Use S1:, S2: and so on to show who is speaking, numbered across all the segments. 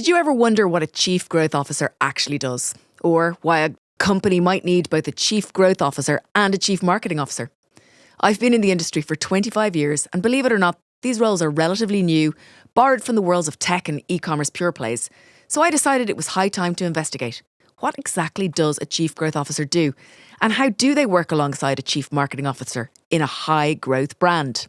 S1: Did you ever wonder what a chief growth officer actually does? Or why a company might need both a chief growth officer and a chief marketing officer? I've been in the industry for 25 years, and believe it or not, these roles are relatively new, borrowed from the worlds of tech and e-commerce pure plays. So I decided it was high time to investigate. What exactly does a chief growth officer do? And how do they work alongside a chief marketing officer in a high growth brand?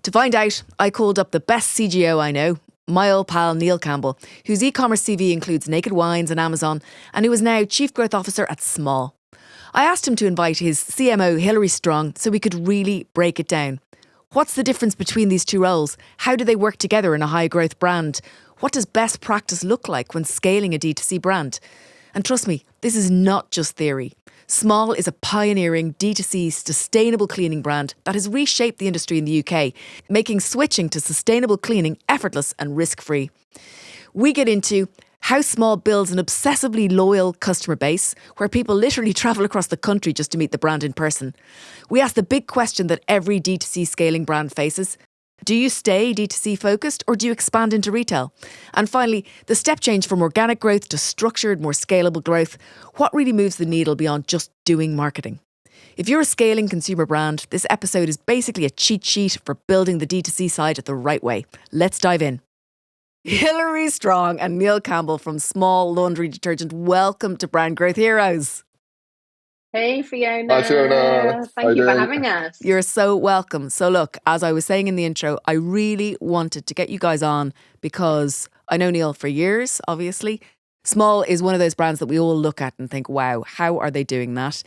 S1: To find out, I called up the best CGO I know, my old pal Neil Campbell, whose e-commerce CV includes Naked Wines and Amazon, and who is now Chief Growth Officer at Smol. I asked him to invite his CMO Hilary Strong so we could really break it down. What's the difference between these two roles? How do they work together in a high growth brand? What does best practice look like when scaling a D2C brand? And trust me, this is not just theory. Smol is a pioneering D2C sustainable cleaning brand that has reshaped the industry in the UK, making switching to sustainable cleaning effortless and risk-free. We get into how Smol builds an obsessively loyal customer base where people literally travel across the country just to meet the brand in person. We ask the big question that every D2C scaling brand faces. Do you stay D2C focused or do you expand into retail? And finally, the step change from organic growth to structured, more scalable growth. What really moves the needle beyond just doing marketing? If you're a scaling consumer brand, this episode is basically a cheat sheet for building the D2C side the right way. Let's dive in. Hilary Strong and Neil Campbell from Smol Laundry Detergent. Welcome to Brand Growth Heroes.
S2: Hey Fiona.
S3: Hi Fiona.
S2: Thank you for having us.
S1: You're so welcome. So look, as I was saying in the intro, I really wanted to get you guys on because I know Neil for years, obviously. Smol is one of those brands that we all look at and think, wow, how are they doing that?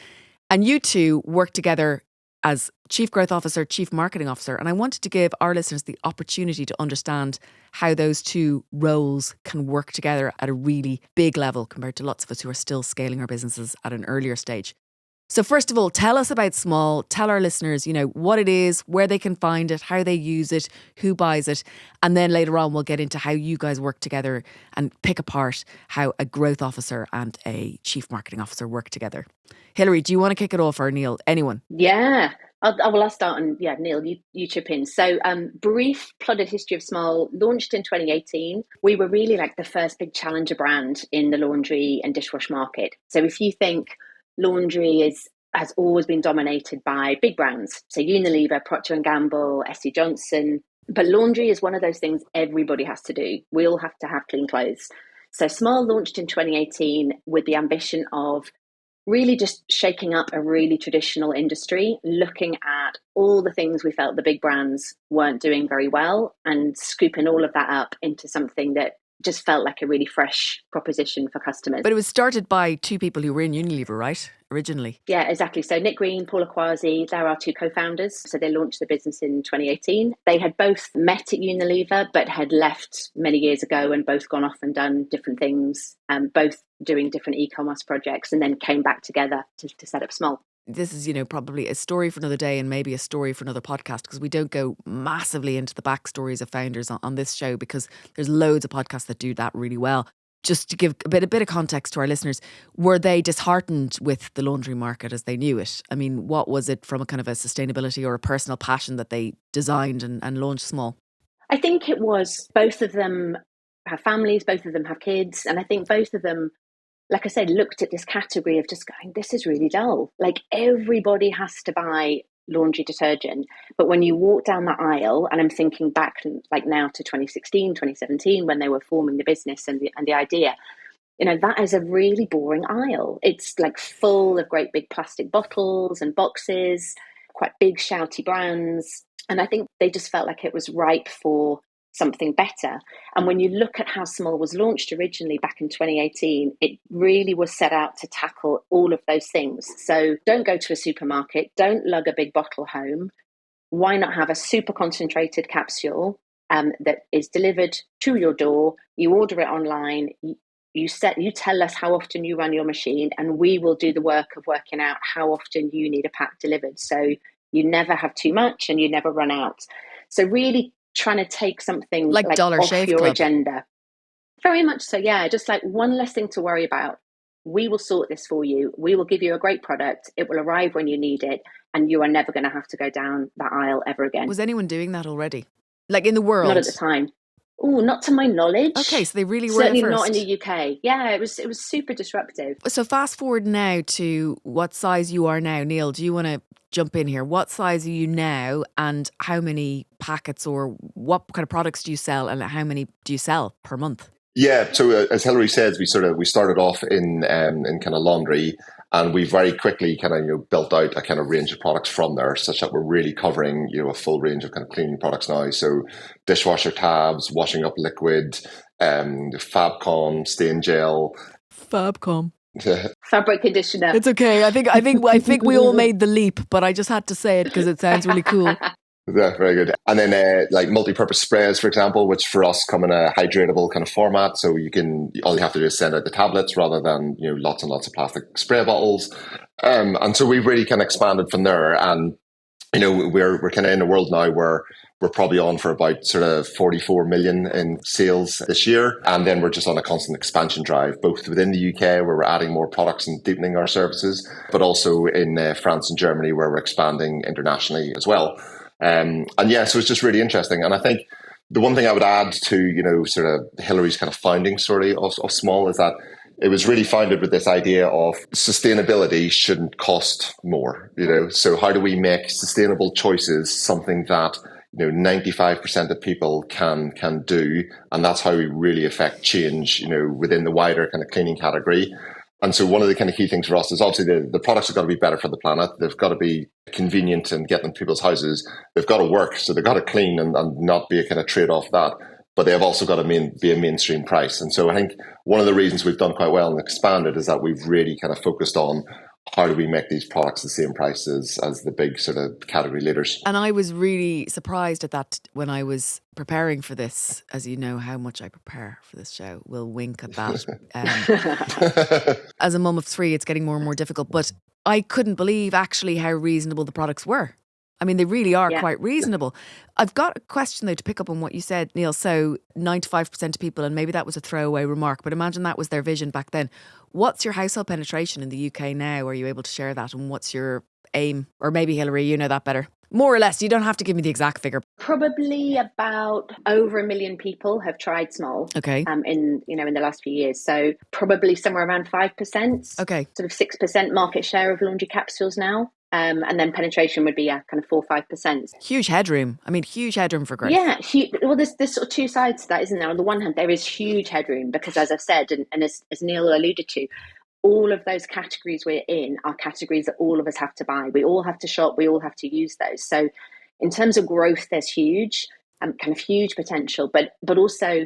S1: And you two work together as Chief Growth Officer, Chief Marketing Officer. And I wanted to give our listeners the opportunity to understand how those two roles can work together at a really big level compared to lots of us who are still scaling our businesses at an earlier stage. So first of all, tell us about Smol. Tell our listeners, what it is, where they can find it, how they use it, who buys it. And then later on, we'll get into how you guys work together and pick apart how a growth officer and a chief marketing officer work together. Hilary, do you want to kick it off, or Neil? Anyone?
S2: Yeah. I'll start, and Neil, you chip in. So brief plotted history of Smol, launched in 2018. We were really like the first big challenger brand in the laundry and dishwash market. So if you think laundry has always been dominated by big brands, so Unilever, Procter & Gamble, SC Johnson. But laundry is one of those things everybody has to do. We all have to have clean clothes. So Smol launched in 2018 with the ambition of really just shaking up a really traditional industry, looking at all the things we felt the big brands weren't doing very well and scooping all of that up into something that just felt like a really fresh proposition for customers.
S1: But it was started by two people who were in Unilever, right? Originally.
S2: Yeah, exactly. So Nick Green, Paula Quasi, they're our two co-founders. So they launched the business in 2018. They had both met at Unilever, but had left many years ago and both gone off and done different things, both doing different e-commerce projects, and then came back together to set up Smol.
S1: This is, probably a story for another day and maybe a story for another podcast, because we don't go massively into the backstories of founders on this show because there's loads of podcasts that do that really well. Just to give a bit of context to our listeners, were they disheartened with the laundry market as they knew it? I mean, what was it from a kind of a sustainability or a personal passion that they designed and launched Smol?
S2: I think it was both of them have families, both of them have kids, and I think both of them, like I said, looked at this category of just going, this is really dull. Like everybody has to buy laundry detergent. But when you walk down the aisle, and I'm thinking back like now to 2016, 2017, when they were forming the business and the idea, that is a really boring aisle. It's like full of great big plastic bottles and boxes, quite big shouty brands. And I think they just felt like it was ripe for something better. And when you look at how Smol was launched originally back in 2018, it really was set out to tackle all of those things. So don't go to a supermarket, don't lug a big bottle home. Why not have a super concentrated capsule that is delivered to your door? You order it online, you tell us how often you run your machine, and we will do the work of working out how often you need a pack delivered. So you never have too much and you never run out. So really trying to take something like
S1: Dollar
S2: off
S1: Shave
S2: your
S1: Club.
S2: agenda. Very much so, yeah. Just like one less thing to worry about. We will sort this for you. We will give you a great product. It will arrive when you need it, and you are never going to have to go down that aisle ever again.
S1: Was anyone doing that already? Like in the world?
S2: Not at the time. Oh, not to my knowledge.
S1: Okay, so they really were
S2: certainly
S1: the first.
S2: not in the UK. Yeah, it was super disruptive.
S1: So fast forward now to what size you are now. Neil, do you want to jump in here? What size are you now, and how many packets or what kind of products do you sell, and how many do you sell per month?
S3: Yeah, so as Hilary says, we started off in kind of laundry, and we very quickly kind of built out a kind of range of products from there, such that we're really covering a full range of kind of cleaning products now. So dishwasher tabs, washing up liquid, Fabcon, stain gel,
S1: Fabcom.
S2: Fabric conditioner.
S1: It's okay. I think we all made the leap, but I just had to say it because it sounds really cool.
S3: Yeah, very good. And then like multi-purpose sprays, for example, which for us come in a hydratable kind of format. So all you have to do is send out the tablets rather than, lots and lots of plastic spray bottles. And so we've really kind of expanded from there. And, we're kind of in a world now where we're probably on for about sort of 44 million in sales this year. And then we're just on a constant expansion drive, both within the UK, where we're adding more products and deepening our services, but also in France and Germany, where we're expanding internationally as well. So it's just really interesting. And I think the one thing I would add to, sort of Hilary's kind of founding story of Smol is that it was really founded with this idea of sustainability shouldn't cost more, So how do we make sustainable choices something that 95% of people can do, and that's how we really affect change, within the wider kind of cleaning category. And so one of the kind of key things for us is obviously the products have got to be better for the planet. They've got to be convenient and get them to people's houses. They've got to work, so they've got to clean and not be a kind of trade-off that. But they've also got to be a mainstream price. And so I think one of the reasons we've done quite well and expanded is that we've really kind of focused on how do we make these products the same price as the big sort of category leaders.
S1: And I was really surprised at that when I was preparing for this. As you know how much I prepare for this show. We'll wink at that. As a mum of three, it's getting more and more difficult. But I couldn't believe actually how reasonable the products were. I mean, they really are quite reasonable. I've got a question, though, to pick up on what you said, Neil. So 95% of people, and maybe that was a throwaway remark, but imagine that was their vision back then. What's your household penetration in the UK now? Are you able to share that? And what's your aim? Or maybe, Hilary, you know that better. More or less, you don't have to give me the exact figure.
S2: Probably about over 1 million people have tried Smol.
S1: Okay.
S2: In the last few years. So probably somewhere around 5%.
S1: Okay.
S2: Sort of 6% market share of laundry capsules now. And then penetration would be kind of 4-5%.
S1: Huge headroom. I mean, huge headroom for growth.
S2: Yeah. Well, there's sort of two sides to that, isn't there? On the one hand, there is huge headroom because, as I've said, and as Neil alluded to, all of those categories we're in are categories that all of us have to buy. We all have to shop. We all have to use those. So in terms of growth, there's huge potential. But also,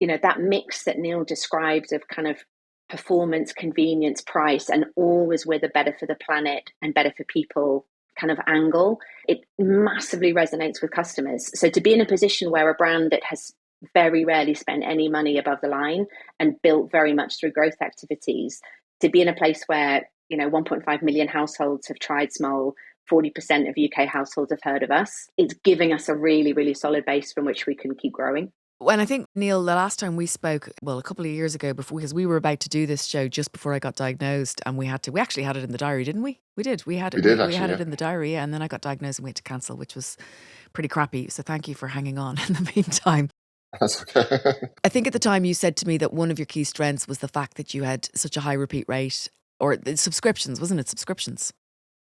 S2: that mix that Neil described of kind of performance, convenience, price, and always with a better for the planet and better for people kind of angle, it massively resonates with customers. So to be in a position where a brand that has very rarely spent any money above the line and built very much through growth activities, to be in a place where 1.5 million households have tried Smol, 40% of UK households have heard of us, it's giving us a really, really solid base from which we can keep growing.
S1: And I think, Neil, the last time we spoke, well, a couple of years ago, because we were about to do this show just before I got diagnosed, and we actually had it in the diary, didn't we? We did. We had it in the diary, and then I got diagnosed and we had to cancel, which was pretty crappy. So thank you for hanging on in the meantime.
S3: That's okay.
S1: I think at the time you said to me that one of your key strengths was the fact that you had such a high repeat rate, or subscriptions, wasn't it? Subscriptions.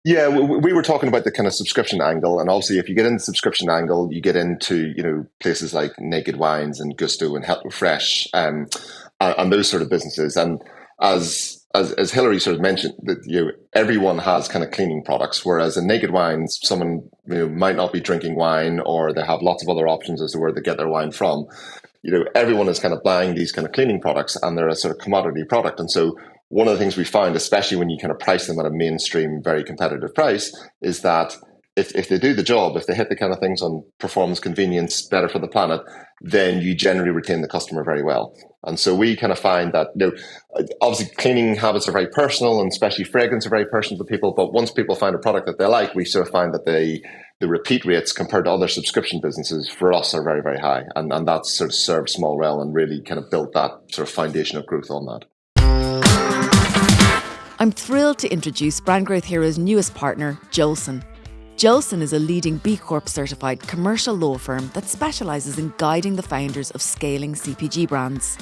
S3: Yeah, we were talking about the kind of subscription angle, and obviously if you get into the subscription angle, you get into places like Naked Wines and Gusto and Help Refresh, and those sort of businesses. And as Hilary sort of mentioned, that everyone has kind of cleaning products, whereas in Naked Wines, someone might not be drinking wine, or they have lots of other options as to where they get their wine from. Everyone is kind of buying these kind of cleaning products, and they're a sort of commodity product, and so one of the things we found, especially when you kind of price them at a mainstream, very competitive price, is that if they do the job, if they hit the kind of things on performance, convenience, better for the planet, then you generally retain the customer very well. And so we kind of find that, obviously cleaning habits are very personal, and especially fragrance are very personal to people. But once people find a product that they like, we sort of find that the repeat rates compared to other subscription businesses for us are very, very high. And that's sort of served Smol well and really kind of built that sort of foundation of growth on that. I'm
S1: thrilled to introduce Brand Growth Hero's newest partner, Jolson. Jolson is a leading B Corp certified commercial law firm that specialises in guiding the founders of scaling CPG brands.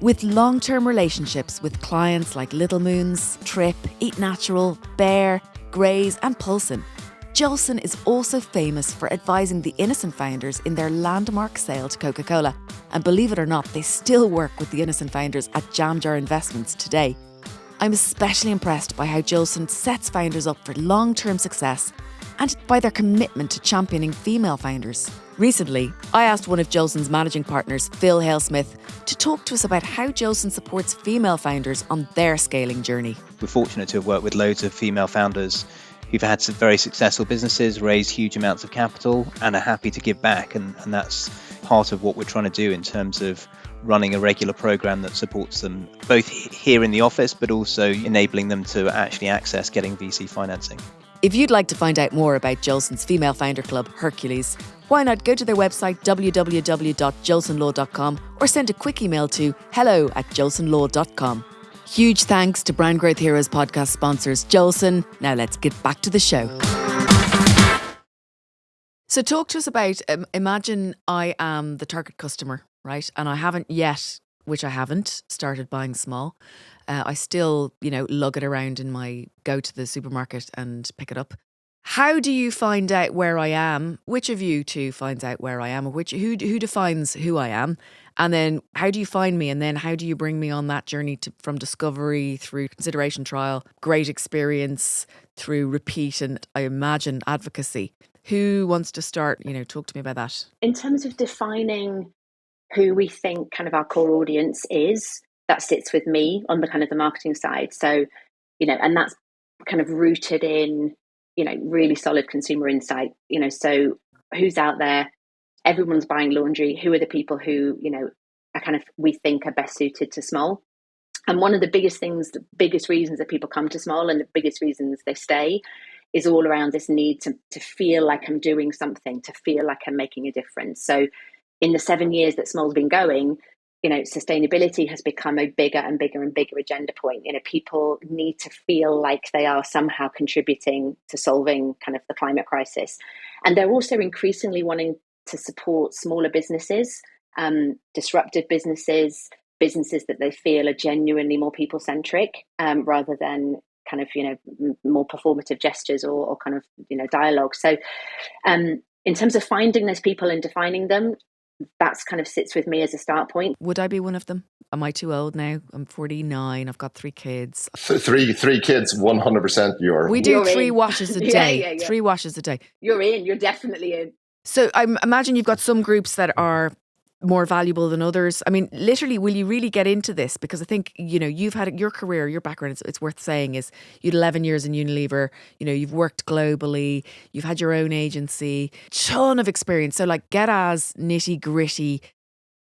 S1: With long-term relationships with clients like Little Moons, Trip, Eat Natural, Bear, Graze and Pulson, Jolson is also famous for advising the Innocent founders in their landmark sale to Coca-Cola. And believe it or not, they still work with the Innocent founders at Jam Jar Investments today. I'm especially impressed by how Jolson sets founders up for long-term success and by their commitment to championing female founders. Recently, I asked one of Jolson's managing partners, Phil Hale-Smith, to talk to us about how Jolson supports female founders on their scaling journey.
S4: We're fortunate to have worked with loads of female founders who've had some very successful businesses, raised huge amounts of capital and are happy to give back. And that's part of what we're trying to do in terms of running a regular program that supports them both here in the office, but also enabling them to actually access getting VC financing.
S1: If you'd like to find out more about Jolson's female founder club, Hercules, why not go to their website www.jolsonlaw.com or send a quick email to hello@jolsonlaw.com. Huge thanks to Brand Growth Heroes podcast sponsors Jolson. Now let's get back to the show. So talk to us about, imagine I am the target customer, right? And I haven't yet, started buying Smol. I still, lug it around in go to the supermarket and pick it up. How do you find out where I am? Which of you two finds out where I am? Or who defines who I am? And then how do you find me? And then how do you bring me on that journey from discovery through consideration trial, great experience, through repeat and I imagine advocacy? Who wants to start? Talk to me about that.
S2: In terms of defining who we think kind of our core audience is, that sits with me on the kind of the marketing side. So, and that's kind of rooted in, really solid consumer insight, so who's out there? Everyone's buying laundry. Who are the people who, are kind of, we think are best suited to Smol? And one of the biggest reasons that people come to Smol and the biggest reasons they stay is all around this need to feel like I'm doing something, to feel like I'm making a difference. So in the 7 years that Smol's been going, sustainability has become a bigger and bigger and bigger agenda point. People need to feel like they are somehow contributing to solving kind of the climate crisis. And they're also increasingly wanting to support smaller businesses, disruptive businesses that they feel are genuinely more people-centric, rather than kind of, more performative gestures or kind of, dialogue. So in terms of finding those people and defining them, that's kind of sits with me as a start point.
S1: Would I be one of them? Am I too old now? I'm 49. I've got 3 kids.
S3: Three kids, 100%
S1: We do 3 washes a day.
S2: Yeah.
S1: 3 washes a day.
S2: You're in. You're definitely in.
S1: So I imagine you've got some groups that are more valuable than others. I mean, literally, will you really get into this? Because I think, you've had your career, your background, it's worth saying is you had 11 years in Unilever, you've worked globally, you've had your own agency, ton of experience. So get as nitty gritty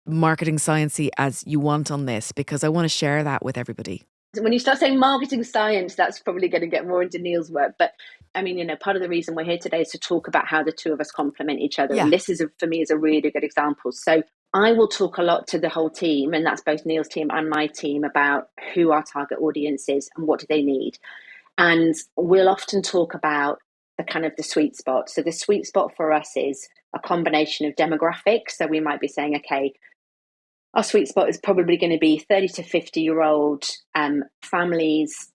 S1: marketing sciencey as you want on this, because I want to share that with everybody.
S2: When you start saying marketing science, that's probably going to get more into Neil's work. But I mean, part of the reason we're here today is to talk about how the two of us complement each other. Yeah. And this for me is a really good example. So I will talk a lot to the whole team, and that's both Neil's team and my team, about who our target audience is and what do they need. And we'll often talk about the kind of the sweet spot. So the sweet spot for us is a combination of demographics. So we might be saying, okay, our sweet spot is probably going to be 30 to 50-year-old families,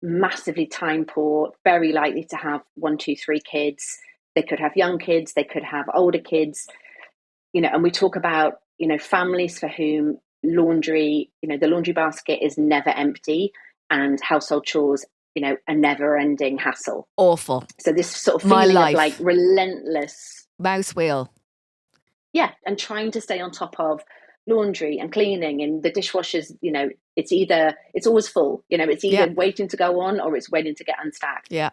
S2: massively time poor, very likely to have 1, 2, 3 kids. They could have young kids, they could have older kids, and we talk about, families for whom laundry, the laundry basket is never empty and household chores, a never ending hassle.
S1: Awful.
S2: So this sort of feeling of relentless
S1: mouse wheel.
S2: Yeah. And trying to stay on top of laundry and cleaning, and the dishwashers, it's always full, it's either waiting to go on or it's waiting to get unstacked.
S1: Yeah.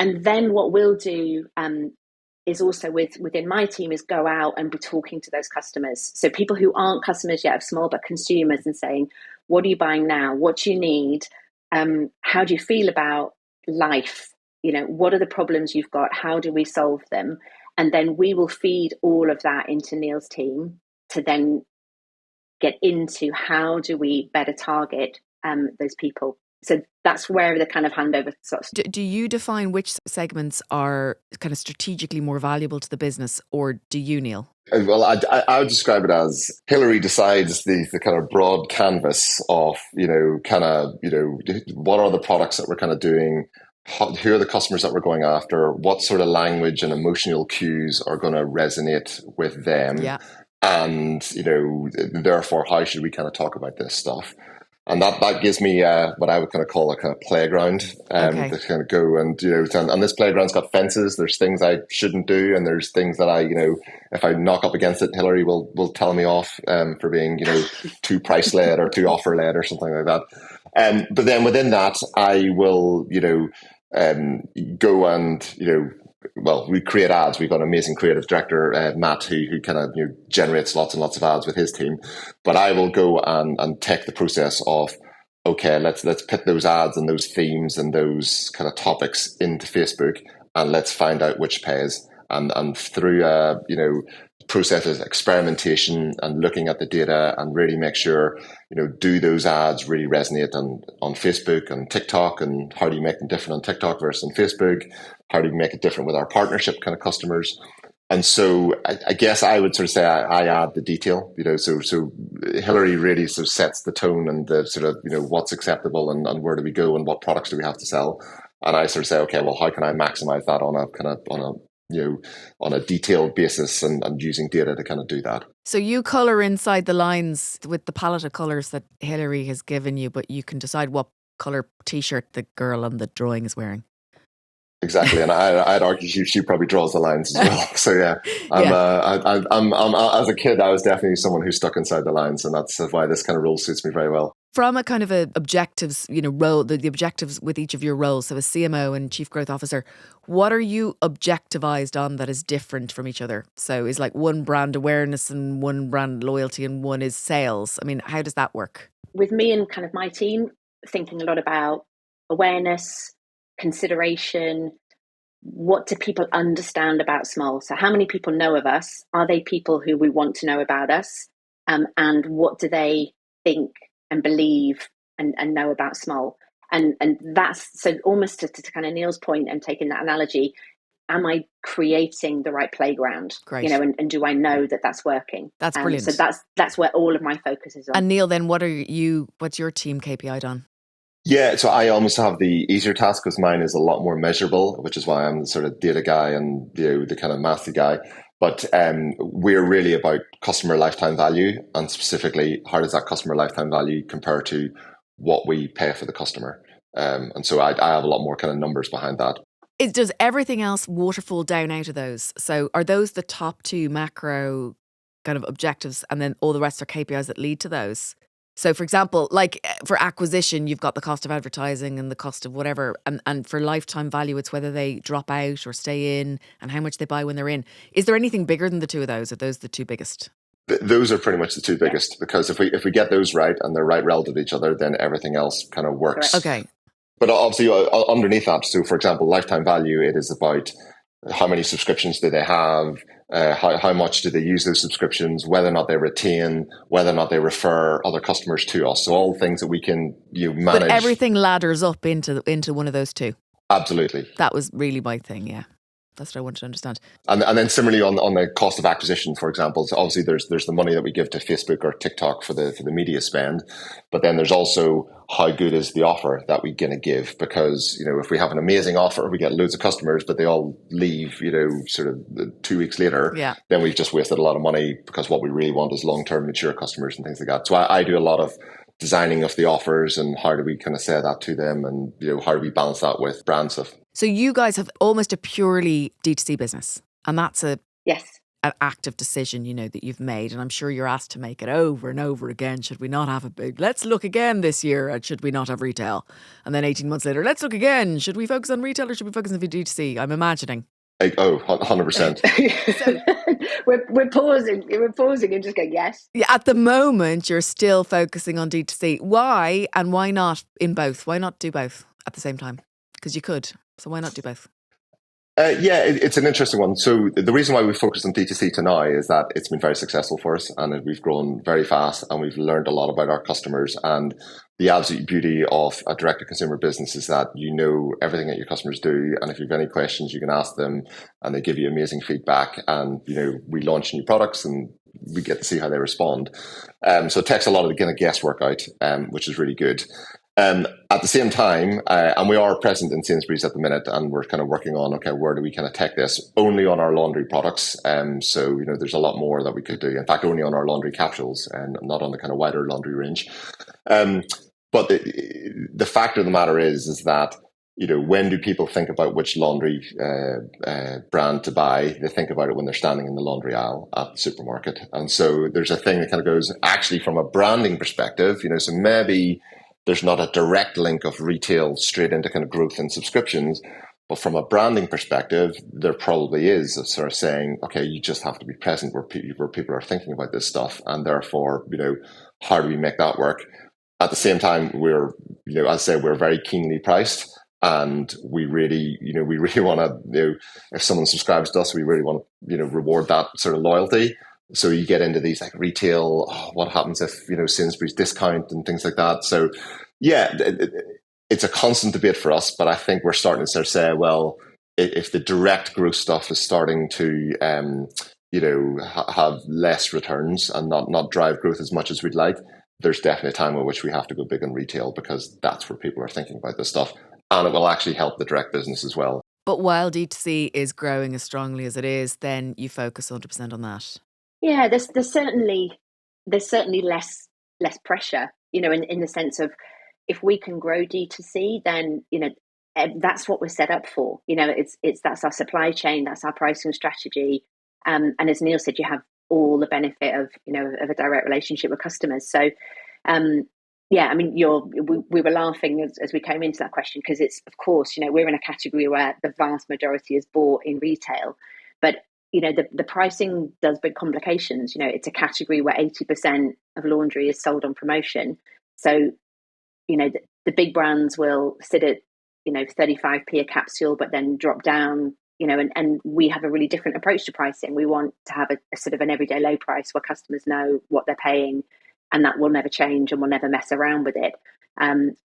S2: And then what we'll do is also within my team is go out and be talking to those customers. So people who aren't customers yet of Smol, but consumers, and saying, what are you buying now? What do you need? How do you feel about life? What are the problems you've got? How do we solve them? And then we will feed all of that into Neil's team to then get into how do we better target those people. So that's where the kind of handover starts.
S1: Do you define which segments are kind of strategically more valuable to the business, or do you, Neil?
S3: Well, I would describe it as Hilary decides the kind of broad canvas of, what are the products that we're kind of doing, who are the customers that we're going after, what sort of language and emotional cues are going to resonate with them.
S1: Yeah.
S3: And, therefore, how should we kind of talk about this stuff? And that gives me what I would kind of call a kind of playground
S1: Okay.
S3: to kind of go and, and this playground's got fences. There's things I shouldn't do. And there's things that if I knock up against it, Hilary will tell me off for being, too price led or too offer led or something like that. But then within that, I will, go and, we create ads. We've got an amazing creative director, Matt, who kind of generates lots and lots of ads with his team. But I will go and take the process of, okay, let's put those ads and those themes and those kind of topics into Facebook, and let's find out which pays. And through processes, experimentation, and looking at the data, and really make sure do those ads really resonate on Facebook and TikTok, and how do you make them different on TikTok versus on Facebook? How do you make it different with our partnership kind of customers? And so I guess I would sort of say I add the detail, so Hilary really sort of sets the tone and the sort of, what's acceptable and where do we go and what products do we have to sell. And I sort of say, okay, well, how can I maximize that on a detailed basis and using data to kind of do that.
S1: So you colour inside the lines with the palette of colours that Hilary has given you, but you can decide what colour t-shirt the girl on the drawing is wearing.
S3: Exactly, and I'd argue she probably draws the lines as well. So yeah, I'm as a kid, I was definitely someone who stuck inside the lines, and that's why this kind of role suits me very well.
S1: From a kind of a objectives, role, the objectives with each of your roles, so as CMO and Chief Growth Officer, what are you objectivized on that is different from each other? So is like one brand awareness and one brand loyalty and one is sales. I mean, how does that work?
S2: With me and kind of my team, thinking a lot about awareness, consideration. What do people understand about Smol? So how many people know of us? Are they people who we want to know about us? And what do they think and believe and know about Smol? And that's so almost to kind of Neil's point and taking that analogy, am I creating the right playground?
S1: Great.
S2: And do I know that that's working?
S1: That's brilliant.
S2: So that's where all of my focus is on.
S1: And Neil, then what's your team KPI'd on?
S3: Yeah, so I almost have the easier task because mine is a lot more measurable, which is why I'm the sort of data guy and the kind of mathy guy. But we're really about customer lifetime value, and specifically, how does that customer lifetime value compare to what we pay for the customer? And so I have a lot more kind of numbers behind that.
S1: Does everything else waterfall down out of those? So are those the top two macro kind of objectives, and then all the rest are KPIs that lead to those? So, for example, like for acquisition, you've got the cost of advertising and the cost of whatever. And for lifetime value, it's whether they drop out or stay in and how much they buy when they're in. Is there anything bigger than the two of those? Are those the two biggest?
S3: Those are pretty much the two biggest, because if we get those right and they're right relative to each other, then everything else kind of works.
S1: Okay.
S3: But obviously underneath that, so for example, lifetime value, it is about how many subscriptions do they have, how much do they use those subscriptions, whether or not they retain, whether or not they refer other customers to us. So all things that we can manage.
S1: But everything ladders up into one of those two.
S3: Absolutely.
S1: That was really my thing, yeah. That's what I wanted to understand.
S3: And then similarly on the cost of acquisition, for example, so obviously there's the money that we give to Facebook or TikTok for the media spend, but then there's also how good is the offer that we're going to give, because if we have an amazing offer, we get loads of customers, but they all leave sort of 2 weeks later, then we've just wasted a lot of money, because what we really want is long-term mature customers and things like that. So I do a lot of designing of the offers and how do we kind of say that to them, and how do we balance that with brand stuff.
S1: So you guys have almost a purely D2C business, and that's an active decision, that you've made, and I'm sure you're asked to make it over and over again. Should we not have a big, let's look again this year at should we not have retail? And then 18 months later, let's look again. Should we focus on retail or should we focus on D2C? I'm imagining.
S3: 100%.
S2: We're pausing and just going, yes.
S1: Yeah, at the moment, you're still focusing on D2C. Why, and why not in both? Why not do both at the same time? Because you could. So why not do both?
S3: Yeah, it's an interesting one. So the reason why we focused on D2C to now is that it's been very successful for us, and we've grown very fast, and we've learned a lot about our customers. And the absolute beauty of a direct-to-consumer business is that you know everything that your customers do, and if you have any questions, you can ask them, and they give you amazing feedback. And we launch new products, and we get to see how they respond. So it takes a lot of the kind of guesswork out, which is really good. At the same time, and we are present in Sainsbury's at the minute, and we're kind of working on, okay, where do we kind of take this? Only on our laundry products. So, there's a lot more that we could do. In fact, only on our laundry capsules and not on the kind of wider laundry range. But the fact of the matter is that, when do people think about which laundry brand to buy? They think about it when they're standing in the laundry aisle at the supermarket. And so there's a thing that kind of goes actually from a branding perspective, so maybe there's not a direct link of retail straight into kind of growth in subscriptions. But from a branding perspective, there probably is of sort of saying, okay, you just have to be present where people are thinking about this stuff. And therefore, how do we make that work? At the same time, we're, as I say, we're very keenly priced. And we really want to, if someone subscribes to us, we really want to, reward that sort of loyalty. So you get into these like retail, what happens if, Sainsbury's discount and things like that. So yeah, it's a constant debate for us, but I think we're starting to sort of say, well, if the direct growth stuff is starting to, have less returns and not drive growth as much as we'd like, there's definitely a time in which we have to go big on retail because that's where people are thinking about this stuff. And it will actually help the direct business as well.
S1: But while D2C is growing as strongly as it is, then you focus 100% on that.
S2: Yeah, there's certainly less pressure, in the sense of if we can grow D2C, then that's what we're set up for. That's our supply chain, that's our pricing strategy, and as Neil said, you have all the benefit of of a direct relationship with customers. So, yeah, I mean, we were laughing as we came into that question because it's, of course, we're in a category where the vast majority is bought in retail, but the pricing does bring complications. It's a category where 80% of laundry is sold on promotion. So, the big brands will sit at, 35p a capsule, but then drop down, and we have a really different approach to pricing. We want to have a sort of an everyday low price where customers know what they're paying and that will never change and we'll never mess around with it.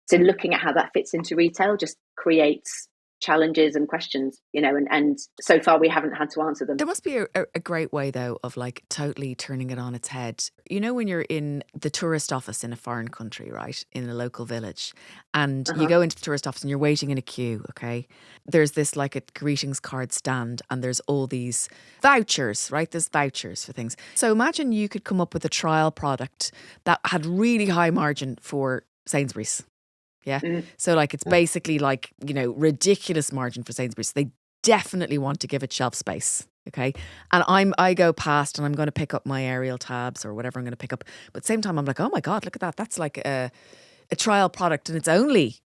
S2: So looking at how that fits into retail just creates challenges and questions, and so far we haven't had to answer them.
S1: There must be a great way, though, of like totally turning it on its head. When you're in the tourist office in a foreign country, right, in a local village, and you go into the tourist office and you're waiting in a queue, okay? There's this like a greetings card stand and there's all these vouchers, right? There's vouchers for things. So imagine you could come up with a trial product that had really high margin for Sainsbury's. Yeah. So like it's basically like, ridiculous margin for Sainsbury's. They definitely want to give it shelf space. Okay. And I go past and I'm going to pick up my Ariel tabs or whatever I'm going to pick up. But at the same time, I'm like, oh my God, look at that. That's like a trial product and it's only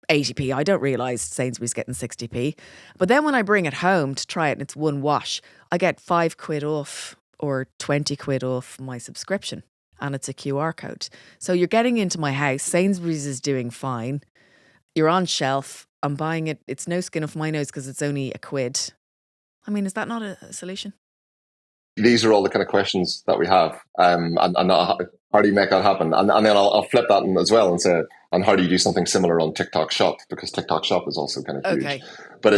S1: 80p. I don't realise Sainsbury's getting 60p. But then when I bring it home to try it and it's one wash, I get £5 off or 20 quid off my subscription. And it's a QR code. So you're getting into my house. Sainsbury's is doing fine. You're on shelf. I'm buying it. It's no skin off my nose because it's only £1. I mean, is that not a solution?
S3: These are all the kind of questions that we have. And how do you make that happen? And then I'll flip that as well and say, and how do you do something similar on TikTok Shop? Because TikTok Shop is also kind of huge. Okay. But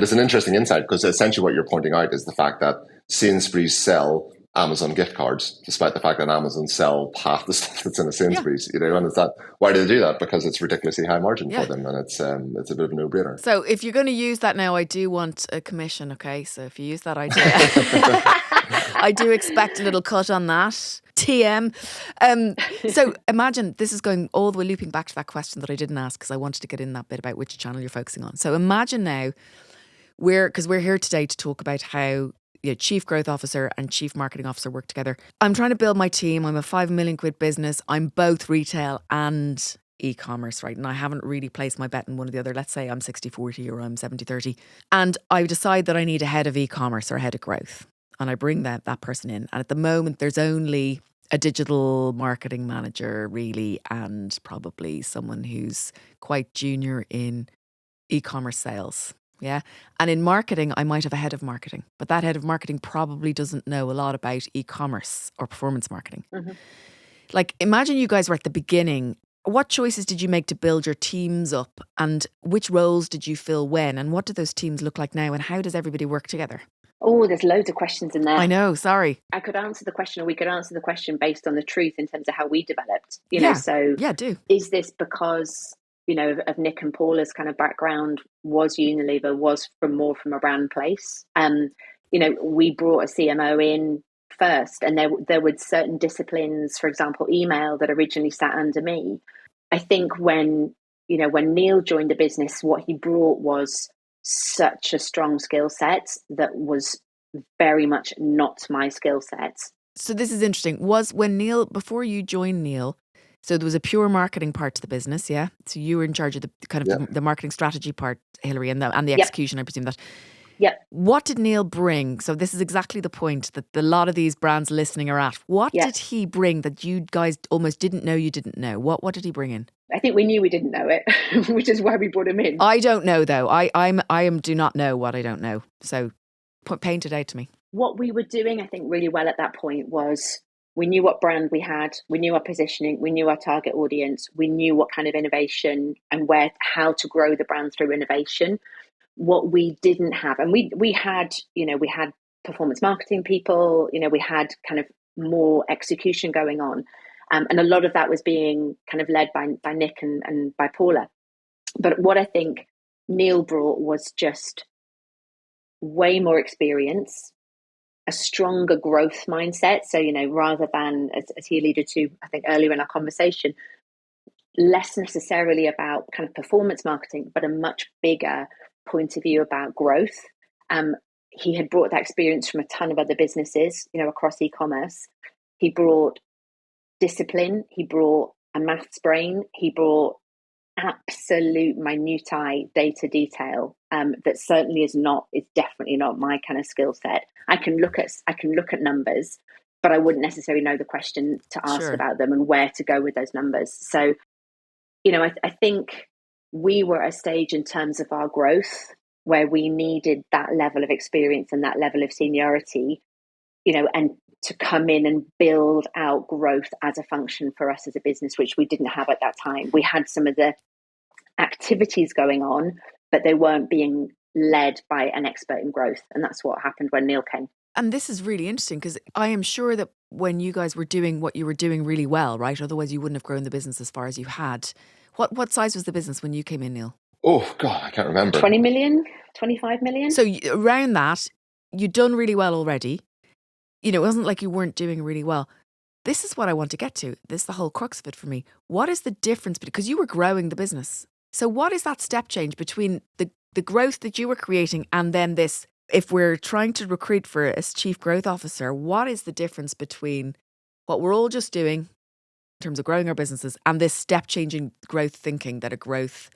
S3: it's an interesting insight because essentially what you're pointing out is the fact that Sainsbury's sell Amazon gift cards, despite the fact that Amazon sell half the stuff that's in a Sainsbury's, and it's that, why do they do that? Because it's ridiculously high margin for them, and it's a bit of a no-brainer.
S1: So if you're going to use that now, I do want a commission, okay? So if you use that idea, I do expect a little cut on that. TM. So imagine, this is going all the way looping back to that question that I didn't ask because I wanted to get in that bit about which channel you're focusing on. So imagine now, because we're here today to talk about how Chief Growth Officer and Chief Marketing Officer work together. I'm trying to build my team. I'm a 5 million quid business. I'm both retail and e-commerce, right? And I haven't really placed my bet in one or the other. Let's say I'm 60-40 or I'm 70-30. And I decide that I need a head of e-commerce or a head of growth. And I bring that person in. And at the moment, there's only a digital marketing manager, really, and probably someone who's quite junior in e-commerce sales. Yeah. And in marketing, I might have a head of marketing, but that head of marketing probably doesn't know a lot about e-commerce or performance marketing.
S2: Mm-hmm.
S1: Like, imagine you guys were at the beginning. What choices did you make to build your teams up, and which roles did you fill when, and what do those teams look like now, and how does everybody work together?
S2: Oh, there's loads of questions in there.
S1: I know, sorry.
S2: I could answer the question, or we could answer the question based on the truth in terms of how we developed.
S1: Do.
S2: Is this because, of Nick and Paula's kind of background was Unilever, was more from a brand place? We brought a CMO in first, and there were certain disciplines, for example, email, that originally sat under me. I think when Neil joined the business, what he brought was such a strong skill set that was very much not my skill set.
S1: So this is interesting. Before you joined Neil, so there was a pure marketing part to the business, yeah? So you were in charge of the kind of the marketing strategy part, Hilary, and the execution, I presume that.
S2: Yeah.
S1: What did Neil bring? So this is exactly the point that a lot of these brands listening are at. What did he bring that you guys almost didn't know you didn't know? What did he bring in?
S2: I think we knew we didn't know it, which is why we brought him in.
S1: I don't know though. I do not know what I don't know. So paint it out to me.
S2: What we were doing, I think, really well at that point was we knew what brand we had, we knew our positioning, we knew our target audience, we knew what kind of innovation and how to grow the brand through innovation. What we didn't have, and we had performance marketing people, we had kind of more execution going on. And a lot of that was being kind of led by Nick and by Paula. But what I think Neil brought was just way more experience, a stronger growth mindset. So, rather than, as he alluded to, I think earlier in our conversation, less necessarily about kind of performance marketing, but a much bigger point of view about growth. He had brought that experience from a ton of other businesses, across e-commerce. He brought discipline. He brought a maths brain. He brought absolute minutiae data detail that certainly is definitely not my kind of skill set. I can look at numbers, but I wouldn't necessarily know the question to ask about them and where to go with those numbers. So, I think we were at a stage in terms of our growth where we needed that level of experience and that level of seniority, and to come in and build out growth as a function for us as a business, which we didn't have at that time. We had some of the activities going on, but they weren't being led by an expert in growth. And that's what happened when Neil came.
S1: And this is really interesting because I am sure that when you guys were doing what you were doing really well, right? Otherwise you wouldn't have grown the business as far as you had. What size was the business when you came in, Neil?
S3: Oh, God, I can't remember.
S2: 20 million, 25 million.
S1: So around that, you'd done really well already. It wasn't like you weren't doing really well. This is what I want to get to. This is the whole crux of it for me. What is the difference? Because you were growing the business. So what is that step change between the growth that you were creating and then this? If we're trying to recruit for a chief growth officer, what is the difference between what we're all just doing in terms of growing our businesses and this step changing growth thinking that a growth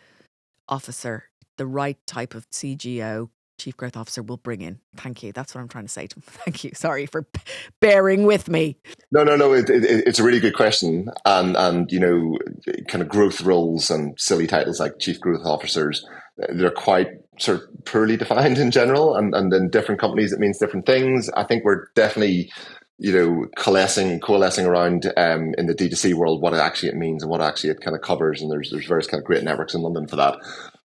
S1: officer, the right type of CGO, chief growth officer, will bring in? Thank you. That's what I'm trying to say to him. Thank you. Sorry for bearing with me.
S3: No. It's a really good question. And kind of growth roles and silly titles like chief growth officers, they're quite sort of poorly defined in general. And in different companies, it means different things. I think we're definitely, coalescing around in the D2C world, what it means and what actually it kind of covers. And there's various kind of great networks in London for that.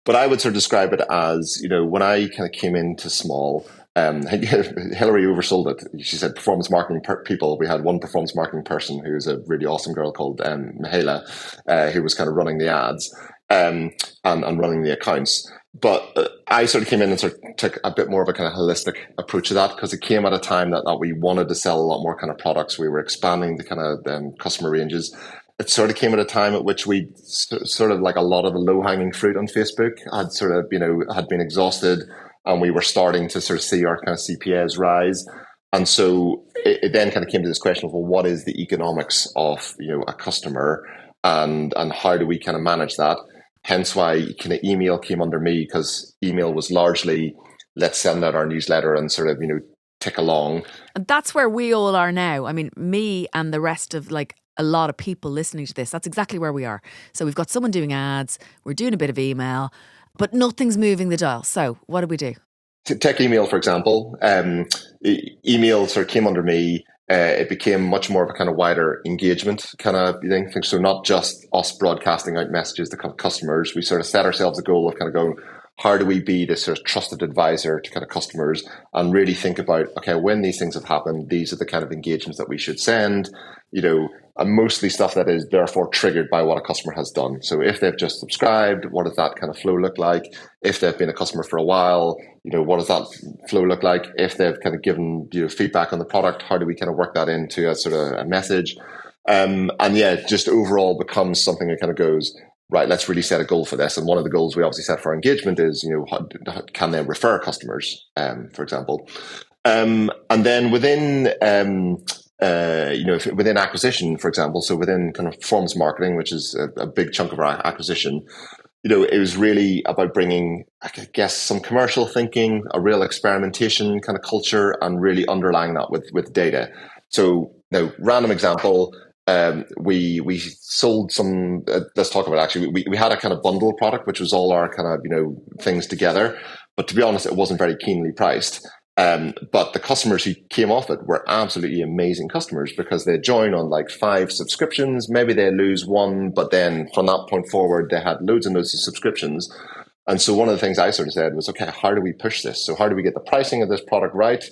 S3: But I would sort of describe it as, when I kind of came into Smol, Hilary oversold it. She said performance marketing people. We had one performance marketing person who was a really awesome girl called Mihaela, who was kind of running the ads and running the accounts. But I sort of came in and sort of took a bit more of a kind of holistic approach to that because it came at a time that we wanted to sell a lot more kind of products. We were expanding the kind of customer ranges. It sort of came at a time at which we sort of like a lot of the low-hanging fruit on Facebook had sort of, had been exhausted, and we were starting to sort of see our kind of CPAs rise. And so it then kind of came to this question of, well, what is the economics of, a customer and how do we kind of manage that? Hence why kind of email came under me, because email was largely, let's send out our newsletter and sort of, tick along.
S1: And that's where we all are now. I mean, me and the rest of a lot of people listening to this, that's exactly where we are. So we've got someone doing ads, we're doing a bit of email, But nothing's moving the dial. So what do we do?
S3: Tech email, for example, email sort of came under me. It became much more of a kind of wider engagement kind of thing. So not just us broadcasting out messages to customers. We sort of set ourselves a goal of kind of going, how do we be this sort of trusted advisor to kind of customers, and really think about, okay, when these things have happened, these are the kind of engagements that we should send, and mostly stuff that is therefore triggered by what a customer has done. So if they've just subscribed, what does that kind of flow look like? If they've been a customer for a while, what does that flow look like? If they've kind of given feedback on the product, how do we kind of work that into a sort of a message? Just overall becomes something that kind of goes, right, let's really set a goal for this. And one of the goals we obviously set for our engagement is, how can they refer customers, for example? And then within, within acquisition, for example, so within kind of performance marketing, which is a big chunk of our acquisition, it was really about bringing, I guess, some commercial thinking, a real experimentation kind of culture, and really underlying that with data. So, random example. We sold some, let's talk about actually, we had a kind of bundle product, which was all our kind of, things together. But to be honest, it wasn't very keenly priced. But the customers who came off it were absolutely amazing customers, because they join on like 5 subscriptions. Maybe they lose one, but then from that point forward, they had loads and loads of subscriptions. And so one of the things I sort of said was, okay, how do we push this? So how do we get the pricing of this product right,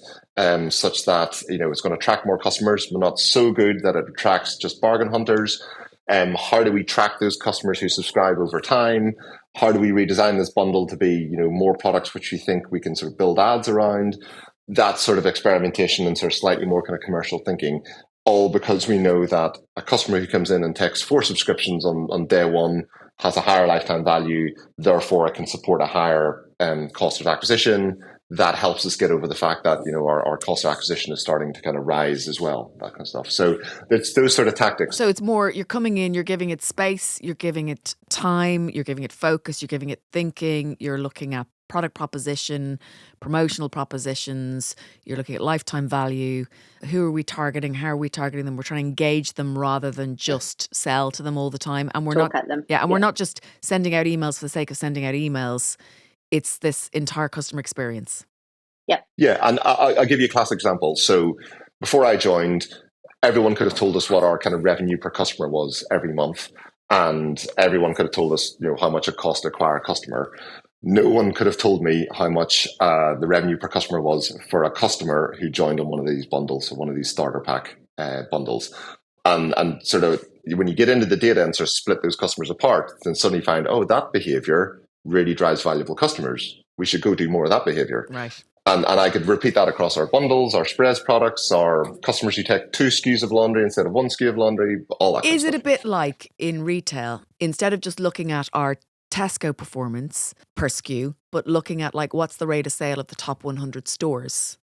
S3: such that, it's going to attract more customers, but not so good that it attracts just bargain hunters? How do we track those customers who subscribe over time? How do we redesign this bundle to be, more products which we think we can sort of build ads around? That sort of experimentation and sort of slightly more kind of commercial thinking, all because we know that a customer who comes in and takes 4 subscriptions on day one has a higher lifetime value, therefore it can support a higher cost of acquisition. That helps us get over the fact that, our cost of acquisition is starting to kind of rise as well, that kind of stuff. So it's those sort of tactics.
S1: So it's more, you're coming in, you're giving it space, you're giving it time, you're giving it focus, you're giving it thinking, you're looking at product proposition, promotional propositions, you're looking at lifetime value. Who are we targeting? How are we targeting them? We're trying to engage them rather than just sell to them all the time. And we're
S2: Talk at them.
S1: we're not just sending out emails for the sake of sending out emails. It's this entire customer experience.
S2: Yep.
S3: Yeah, and I'll give you a classic example. So before I joined, everyone could have told us what our kind of revenue per customer was every month, and everyone could have told us, how much it cost to acquire a customer. No one could have told me how much the revenue per customer was for a customer who joined on one of these bundles, so one of these starter pack bundles. And sort of when you get into the data and sort of split those customers apart, then suddenly find, that behavior really drives valuable customers. We should go do more of that behavior.
S1: Right.
S3: And I could repeat that across our bundles, our sprays products, our customers who take 2 SKUs of laundry instead of 1 SKU of laundry, all that kind of stuff.
S1: Is it a bit like in retail, instead of just looking at our Tesco performance per SKU, but looking at like what's the rate of sale of the top 100 stores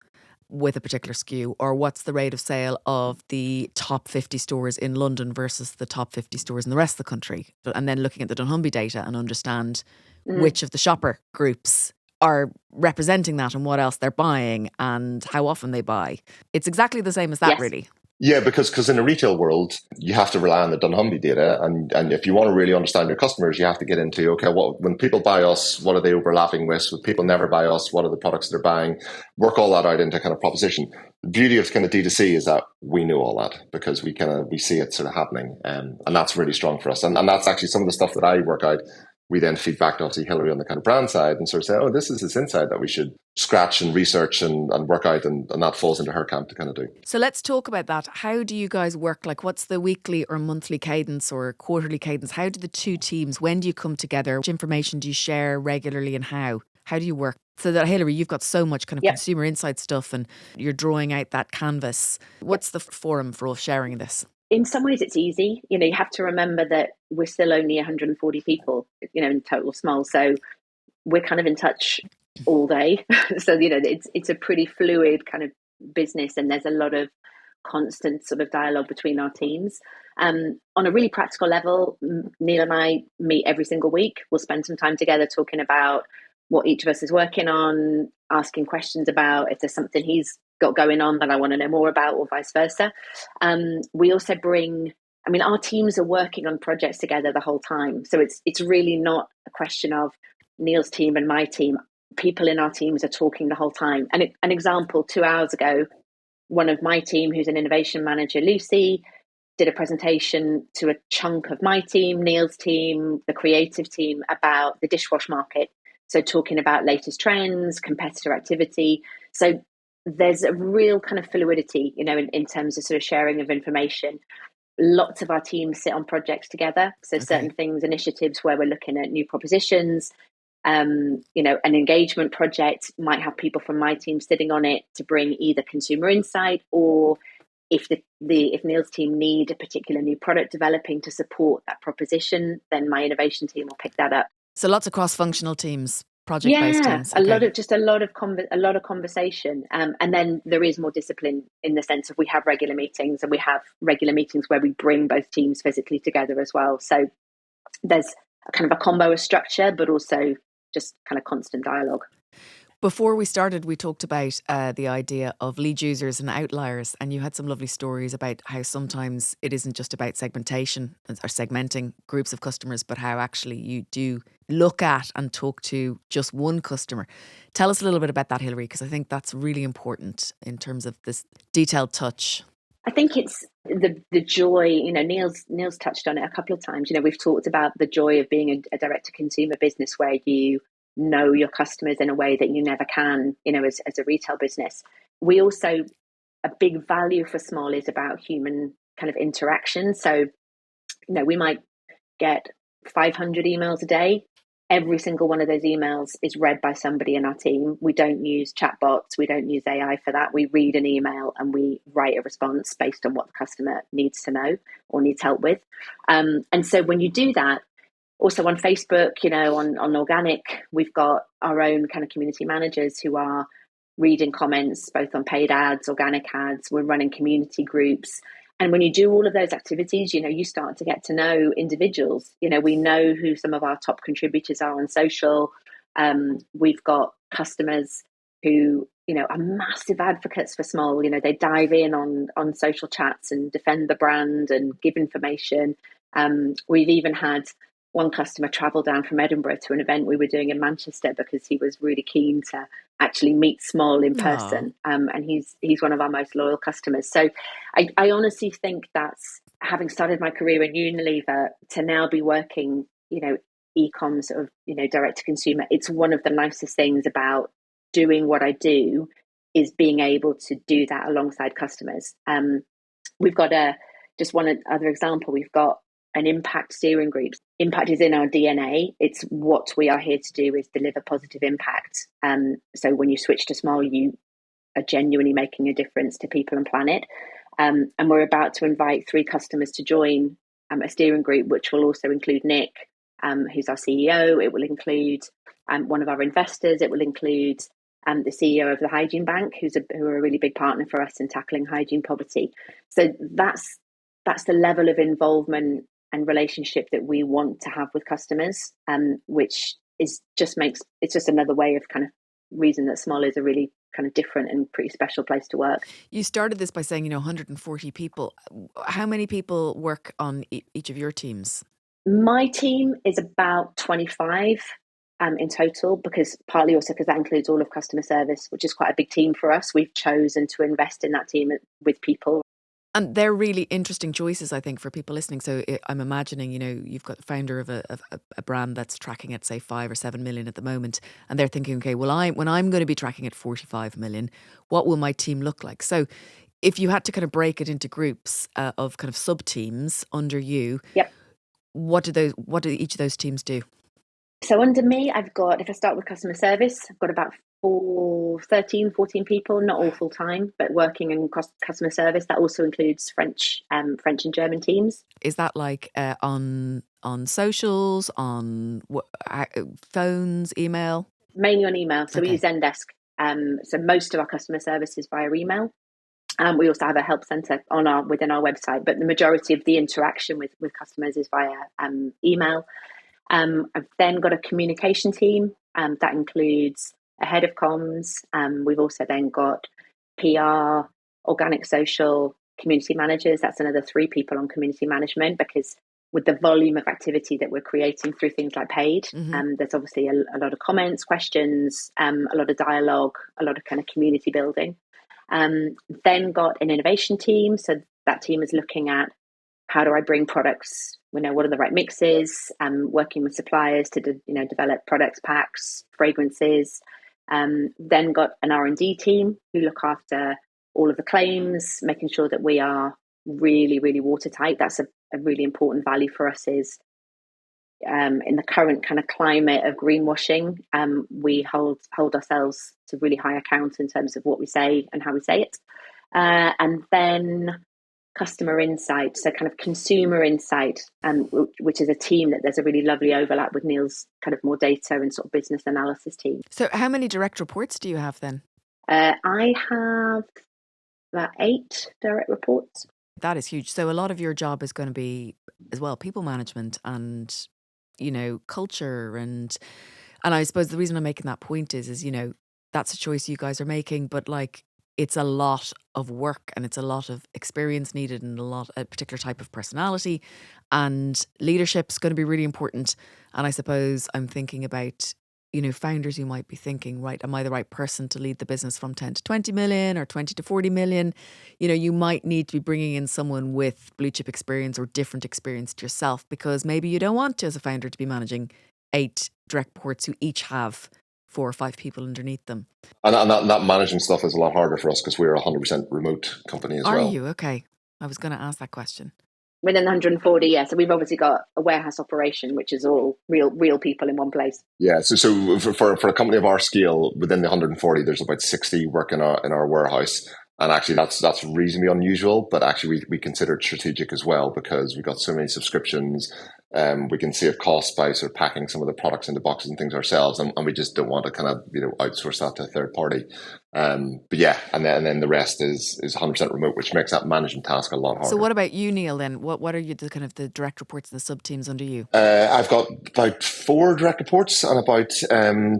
S1: with a particular SKU, or what's the rate of sale of the top 50 stores in London versus the top 50 stores in the rest of the country? And then looking at the dunnhumby data and understand which of the shopper groups are representing that and what else they're buying and how often they buy. It's exactly the same as that, really.
S3: Yeah, because in the retail world, you have to rely on the dunnhumby data. And if you want to really understand your customers, you have to get into, okay, when people buy us, what are they overlapping with? When people never buy us, what are the products they're buying? Work all that out into kind of proposition. The beauty of kind of D2C is that we know all that because we see it sort of happening. And that's really strong for us. And that's actually some of the stuff that I work out. We then feed back to obviously Hilary on the kind of brand side and sort of say, this is this insight that we should scratch and research and work out, and that falls into her camp to kind of do.
S1: So let's talk about that. How do you guys work? Like, what's the weekly or monthly cadence or quarterly cadence? How do the two teams, when do you come together? Which information do you share regularly and how? How do you work? So that, Hilary, you've got so much kind of consumer insight stuff and you're drawing out that canvas. What's the forum for all sharing this?
S2: In some ways, it's easy. You have to remember that we're still only 140 people, in total Smol. So we're kind of in touch all day. So, it's a pretty fluid kind of business, and there's a lot of constant sort of dialogue between our teams. On a really practical level, Neil and I meet every single week. We'll spend some time together talking about what each of us is working on, asking questions about if there's something he's got going on that I want to know more about, or vice versa. We also our teams are working on projects together the whole time. So it's really not a question of Neil's team and my team, people in our teams are talking the whole time. And an example, 2 hours ago, one of my team, who's an innovation manager, Lucy, did a presentation to a chunk of my team, Neil's team, the creative team, about the dishwash market. So talking about latest trends, competitor activity. So there's a real kind of fluidity, in terms of sort of sharing of information. Lots of our teams sit on projects together. So certain things, initiatives where we're looking at new propositions, an engagement project might have people from my team sitting on it to bring either consumer insight, or if if Neil's team need a particular new product developing to support that proposition, then my innovation team will pick that up.
S1: So lots of cross-functional teams, project-based teams.
S2: A lot of conversation, and then there is more discipline in the sense of we have regular meetings, and we have regular meetings where we bring both teams physically together as well. So there's a kind of a combo of structure, but also just kind of constant dialogue.
S1: Before we started, we talked about the idea of lead users and outliers, and you had some lovely stories about how sometimes it isn't just about segmentation or segmenting groups of customers, but how actually you do look at and talk to just one customer. Tell us a little bit about that, Hilary, because I think that's really important in terms of this detailed touch.
S2: I think it's the joy, Neil's touched on it a couple of times. We've talked about the joy of being a direct-to-consumer business where you know your customers in a way that you never can, as a retail business. We also, a big value for Smol is about human kind of interaction. So, we might get 500 emails a day. Every single one of those emails is read by somebody in our team. We don't use chatbots. We don't use AI for that. We read an email and we write a response based on what the customer needs to know or needs help with. And so when you do that, also on Facebook, on organic, we've got our own kind of community managers who are reading comments, both on paid ads, organic ads. We're running community groups. And when you do all of those activities, you start to get to know individuals. We know who some of our top contributors are on social. We've got customers who, are massive advocates for Smol. They dive in on social chats and defend the brand and give information. We've even had one customer travel down from Edinburgh to an event we were doing in Manchester because he was really keen to actually meet Smol in person. And he's one of our most loyal customers. So I honestly think that's, having started my career in Unilever to now be working, e-coms of, direct to consumer, it's one of the nicest things about doing what I do is being able to do that alongside customers. We've got just one other example. We've got an impact steering group. Impact is in our DNA. It's what we are here to do is deliver positive impact. So when you switch to Smol, you are genuinely making a difference to people and planet. And we're about to invite 3 customers to join a steering group, which will also include Nick, who's our CEO. It will include one of our investors. It will include the CEO of the Hygiene Bank, who are a really big partner for us in tackling hygiene poverty. So that's the level of involvement and relationship that we want to have with customers, which is it's just another way of kind of reason that Smol is a really kind of different and pretty special place to work.
S1: You started this by saying, 140 people. How many people work on each of your teams?
S2: My team is about 25 in total, partly also because that includes all of customer service, which is quite a big team for us. We've chosen to invest in that team with people.
S1: And they're really interesting choices, I think, for people listening. So I'm imagining, you've got the founder of a brand that's tracking at, say, 5 or 7 million at the moment. And they're thinking, okay, well, when I'm going to be tracking at 45 million, what will my team look like? So if you had to kind of break it into groups of kind of sub-teams under you,
S2: yep.
S1: What do each of those teams do?
S2: So under me, if I start with customer service, I've got about 14 people, not all full time, but working in customer service. That also includes French and German teams.
S1: Is that like on socials, on phones, email?
S2: Mainly on email. So we use Zendesk. So most of our customer service is via email. We also have a help centre within our website, but the majority of the interaction with customers is via email. I've then got a communication team that includes a head of comms. We've also then got PR, organic social, community managers. That's another 3 people on community management because with the volume of activity that we're creating through things like paid.
S1: Mm-hmm.
S2: There's obviously a lot of comments, questions, a lot of dialogue, a lot of kind of community building. Then got an innovation team. So that team is looking at how do I bring products, what are the right mixes, working with suppliers to develop products, packs, fragrances. Then got an R&D team who look after all of the claims, making sure that we are really, really watertight. That's a really important value for us is in the current kind of climate of greenwashing, we hold ourselves to really high account in terms of what we say and how we say it. And then customer insight, so kind of consumer insight, which is a team that there's a really lovely overlap with Neil's kind of more data and sort of business analysis team.
S1: So how many direct reports do you have then?
S2: I have about 8 direct reports.
S1: That is huge. So a lot of your job is going to be as well people management and culture and I suppose the reason I'm making that point is that's a choice you guys are making, but like it's a lot of work and it's a lot of experience needed and a particular type of personality, and leadership's going to be really important. And I suppose I'm thinking about founders who might be thinking, right, am I the right person to lead the business from 10 to 20 million or 20 to 40 million? You might need to be bringing in someone with blue chip experience or different experience to yourself, because maybe you don't want to, as a founder, to be managing 8 direct reports who each have 4 or 5 people underneath them.
S3: And that managing stuff is a lot harder for us because we're a 100% remote company as well.
S1: Are you? Okay. I was going to ask that question.
S2: Within 140, yeah. So we've obviously got a warehouse operation, which is all real people in one place.
S3: Yeah. So for a company of our scale, within the 140, there's about 60 work in our warehouse. And actually, that's reasonably unusual, but actually we consider it strategic as well because we've got so many subscriptions. We can save costs by sort of packing some of the products into boxes and things ourselves, and we just don't want to kind of outsource that to a third party. But yeah, and then the rest is 100% remote, which makes that management task a lot harder.
S1: So what about you, Neil? Then what are you the kind of the direct reports and the sub teams under you?
S3: I've got about 4 direct reports and about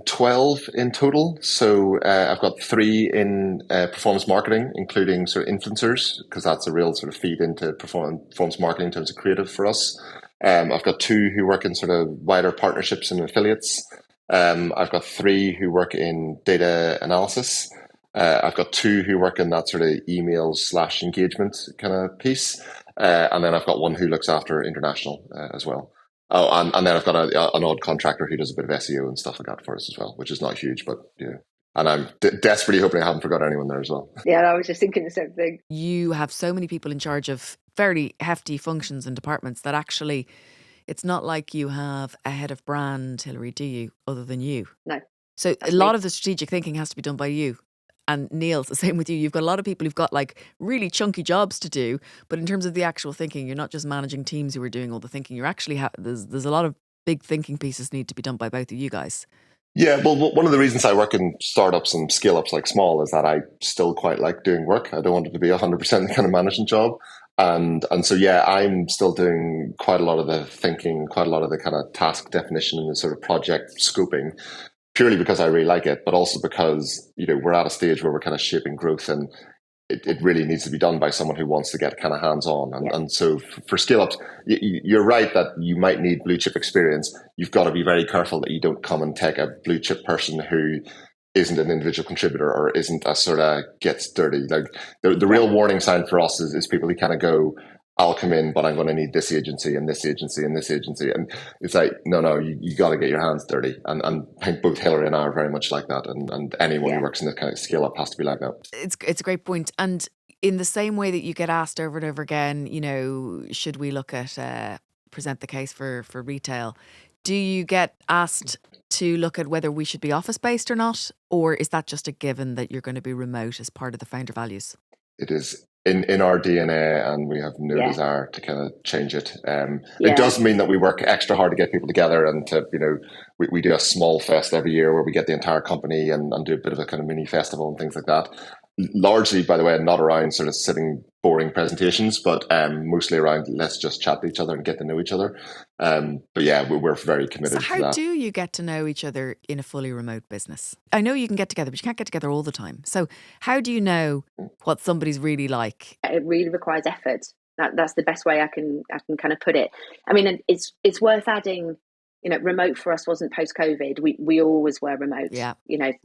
S3: 12 in total. So I've got 3 in performance marketing, including sort of influencers, because that's a real sort of feed into performance marketing in terms of creative for us. I've got 2 who work in sort of wider partnerships and affiliates. I've got 3 who work in data analysis. I've got 2 who work in that sort of emails/engagement kind of piece. And then I've got 1 who looks after international as well. Oh, and then I've got an odd contractor who does a bit of SEO and stuff like that for us as well, which is not huge, but And I'm desperately hoping I haven't forgot anyone there as well.
S2: Yeah, I was just thinking the same thing.
S1: You have so many people in charge of fairly hefty functions and departments that actually it's not like you have a head of brand, Hilary, do you, other than you?
S2: No.
S1: So a lot of the strategic thinking has to be done by you. And Neil, it's the same with you. You've got a lot of people who've got like really chunky jobs to do, but in terms of the actual thinking, you're not just managing teams who are doing all the thinking. You're actually there's a lot of big thinking pieces need to be done by both of you guys.
S3: Yeah, well, one of the reasons I work in startups and scale-ups like Smol is that I still quite like doing work. I don't want it to be 100% the kind of management job. And so, yeah, I'm still doing quite a lot of the thinking, quite a lot of the kind of task definition and the sort of project scoping, purely because I really like it, but also because, we're at a stage where we're kind of shaping growth and it really needs to be done by someone who wants to get kind of hands-on. And so for scale-ups, you're right that you might need blue chip experience. You've got to be very careful that you don't come and take a blue chip person who isn't an individual contributor or isn't a sort of gets dirty. Like the real warning sign for us is people who kind of go, I'll come in, but I'm going to need this agency and this agency and this agency. And it's like, no, you got to get your hands dirty. And I think both Hilary and I are very much like that. And anyone who works in this kind of scale up has to be like that.
S1: It's a great point. And in the same way that you get asked over and over again, should we look at present the case for retail? Do you get asked to look at whether we should be office based or not? Or is that just a given that you're going to be remote as part of the founder values?
S3: It is in our DNA, and we have no desire to kind of change it. It does mean that we work extra hard to get people together, and to we do a small fest every year where we get the entire company and do a bit of a kind of mini festival and things like that. Largely, by the way, not around sort of sitting boring presentations, but mostly around let's just chat to each other and get to know each other. But yeah, we're very committed to that.
S1: So how do you get to know each other in a fully remote business? I know you can get together, but you can't get together all the time. So how do you know what somebody's really like?
S2: It really requires effort. That's the best way I can kind of put it. I mean, it's worth adding, remote for us wasn't post-COVID. We always were remote,
S1: Yeah.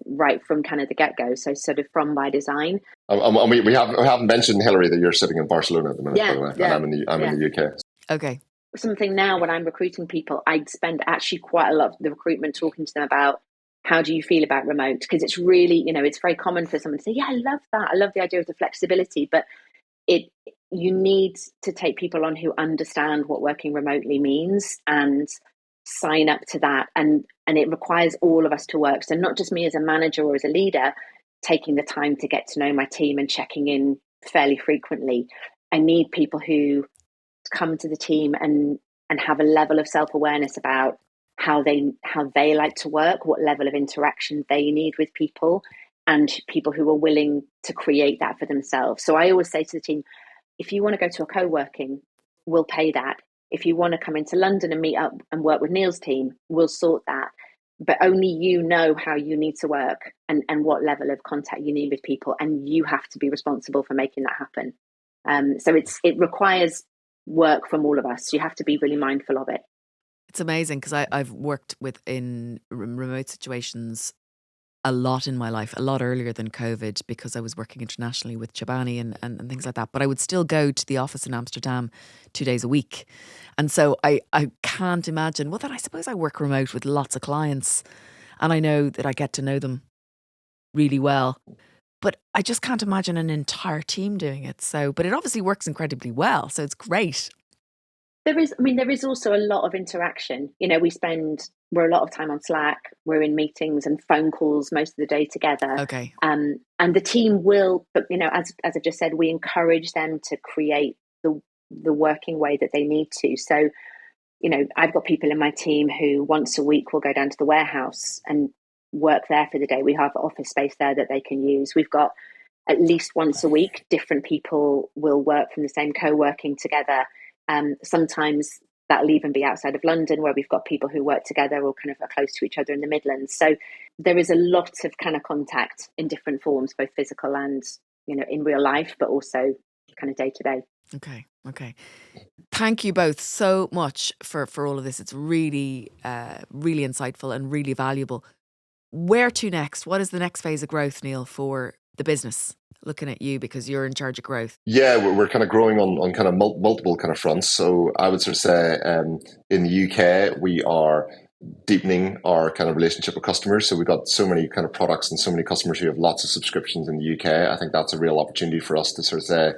S2: Right from kind of the get-go. So sort of from by design.
S3: And we haven't mentioned, Hilary, that you're sitting in Barcelona at the minute, by the way, and I'm in the UK.
S1: Okay.
S2: Something now when I'm recruiting people, I'd spend actually quite a lot of the recruitment talking to them about how do you feel about remote? Because it's really, it's very common for someone to say, yeah, I love that. I love the idea of the flexibility, but you need to take people on who understand what working remotely means and sign up to that. And it requires all of us to work. So not just me as a manager or as a leader, taking the time to get to know my team and checking in fairly frequently. I need people who come to the team and have a level of self-awareness about how they like to work, what level of interaction they need with people, and people who are willing to create that for themselves. So I always say to the team, if you want to go to a co-working, we'll pay that. If you want to come into London and meet up and work with Neil's team, we'll sort that. But only you know how you need to work and what level of contact you need with people, and you have to be responsible for making that happen. So it requires work from all of us. You have to be really mindful of it.
S1: It's amazing because I've worked in remote situations a lot in my life, a lot earlier than COVID, because I was working internationally with Chobani and things like that. But I would still go to the office in Amsterdam 2 days a week. And so I can't imagine, well, then I suppose I work remote with lots of clients and I know that I get to know them really well. But I just can't imagine an entire team doing it. So, but it obviously works incredibly well. So it's great.
S2: There is also a lot of interaction. We're a lot of time on Slack. We're in meetings and phone calls most of the day together.
S1: Okay.
S2: And the team will, but as I just said, we encourage them to create the working way that they need to. So, I've got people in my team who once a week will go down to the warehouse and work there for the day. We have office space there that they can use. We've got at least once a week, different people will work from the same co-working together. Sometimes that'll even be outside of London, where we've got people who work together or kind of are close to each other in the Midlands. So there is a lot of kind of contact in different forms, both physical and, in real life, but also kind of day to day.
S1: Okay. Thank you both so much for all of this. It's really, really insightful and really valuable. Where to next? What is the next phase of growth, Neil, for the business? Looking at you because you're in charge of growth.
S3: Yeah, we're kind of growing on kind of multiple kind of fronts. So I would sort of say in the UK, we are deepening our kind of relationship with customers. So we've got so many kind of products and so many customers who have lots of subscriptions in the UK. I think that's a real opportunity for us to sort of say,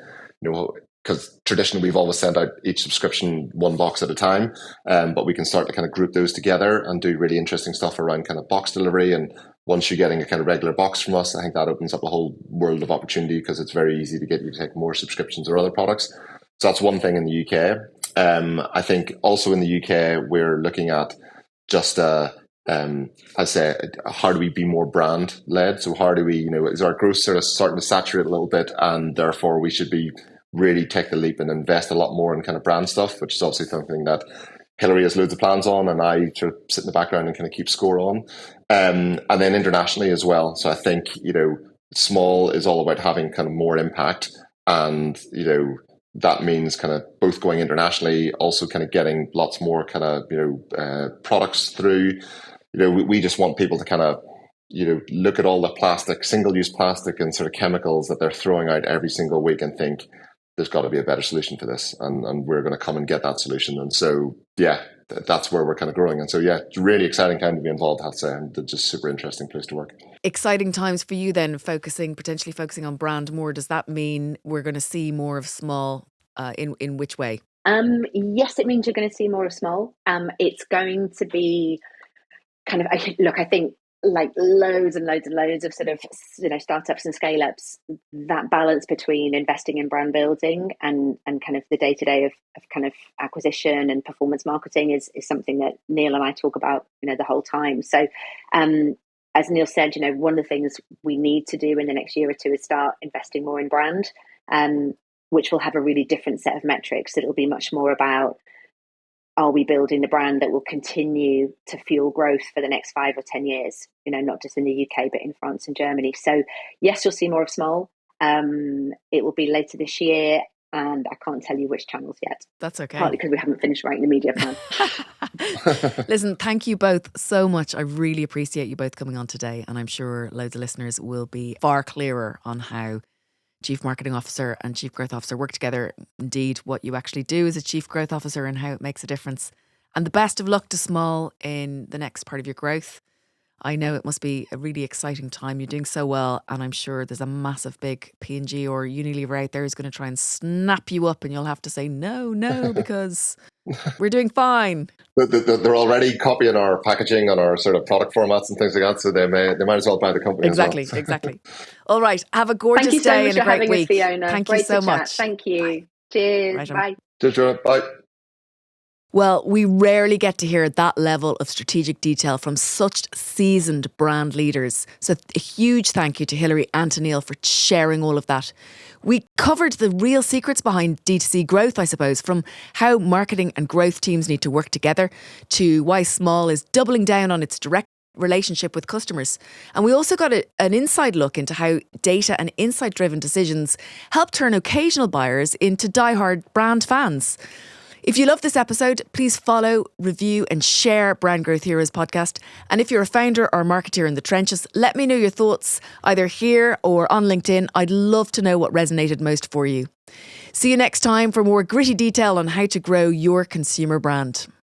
S3: because traditionally we've always sent out each subscription one box at a time, but we can start to kind of group those together and do really interesting stuff around kind of box delivery. And once you're getting a kind of regular box from us, I think that opens up a whole world of opportunity because it's very easy to get you to take more subscriptions or other products. So that's one thing in the UK. I think also in the UK, we're looking at just I say, how do we be more brand led? So how do we, is our growth sort of starting to saturate a little bit, and therefore we should be really take the leap and invest a lot more in kind of brand stuff, which is obviously something that Hilary has loads of plans on, and I sort of sit in the background and kind of keep score on. And then internationally as well. So I think, Smol is all about having kind of more impact, and, that means kind of both going internationally, also kind of getting lots more kind of, products through. We just want people to kind of, look at all the plastic, single-use plastic and sort of chemicals that they're throwing out every single week and think, there's got to be a better solution for this, and we're going to come and get that solution. And so, that's where we're kind of growing. And so, it's a really exciting time to be involved, I have to say, and it's just super interesting place to work.
S1: Exciting times for you then, potentially focusing on brand more. Does that mean we're going to see more of Smol? In which way?
S2: Yes, it means you're going to see more of Smol. It's going to be kind of, I think like loads and loads and loads of sort of, startups and scale ups, that balance between investing in brand building and kind of the day to day of kind of acquisition and performance marketing is something that Neil and I talk about, the whole time. So, as Neil said, one of the things we need to do in the next year or two is start investing more in brand, which will have a really different set of metrics. It'll be much more about, are we building the brand that will continue to fuel growth for the next 5 or 10 years, not just in the UK, but in France and Germany. So yes, you'll see more of Smol. It will be later this year. and I can't tell you which channels yet.
S1: That's okay.
S2: Partly because we haven't finished writing the media plan.
S1: Listen, thank you both so much. I really appreciate you both coming on today, and I'm sure loads of listeners will be far clearer on how Chief Marketing Officer and Chief Growth Officer work together. Indeed, what you actually do as a Chief Growth Officer and how it makes a difference. And the best of luck to Smol in the next part of your growth. I know it must be a really exciting time. You're doing so well, and I'm sure there's a massive big P&G or Unilever out there who's going to try and snap you up, and you'll have to say no because we're doing fine.
S3: They're already copying our packaging and our sort of product formats and things like that, so they might as well buy the company
S1: Exactly,
S3: as well.
S1: exactly. All right, have a gorgeous
S2: Thank you so
S1: day
S2: much
S1: and a
S2: for
S1: great
S2: having
S1: week.
S2: us, Fiona.
S1: Thank
S2: Great
S1: you so
S2: to chat.
S1: much.
S2: Thank you.
S1: Bye.
S2: Cheers.
S1: Right on.
S2: Bye.
S3: Cheers, Joanna. Bye.
S1: Well, we rarely get to hear that level of strategic detail from such seasoned brand leaders. So a huge thank you to Hilary and to Neil for sharing all of that. We covered the real secrets behind D2C growth, I suppose, from how marketing and growth teams need to work together to why Smol is doubling down on its direct relationship with customers. And we also got an inside look into how data and insight-driven decisions help turn occasional buyers into diehard brand fans. If you love this episode, please follow, review and share Brand Growth Heroes podcast. And if you're a founder or marketeer in the trenches, let me know your thoughts either here or on LinkedIn. I'd love to know what resonated most for you. See you next time for more gritty detail on how to grow your consumer brand.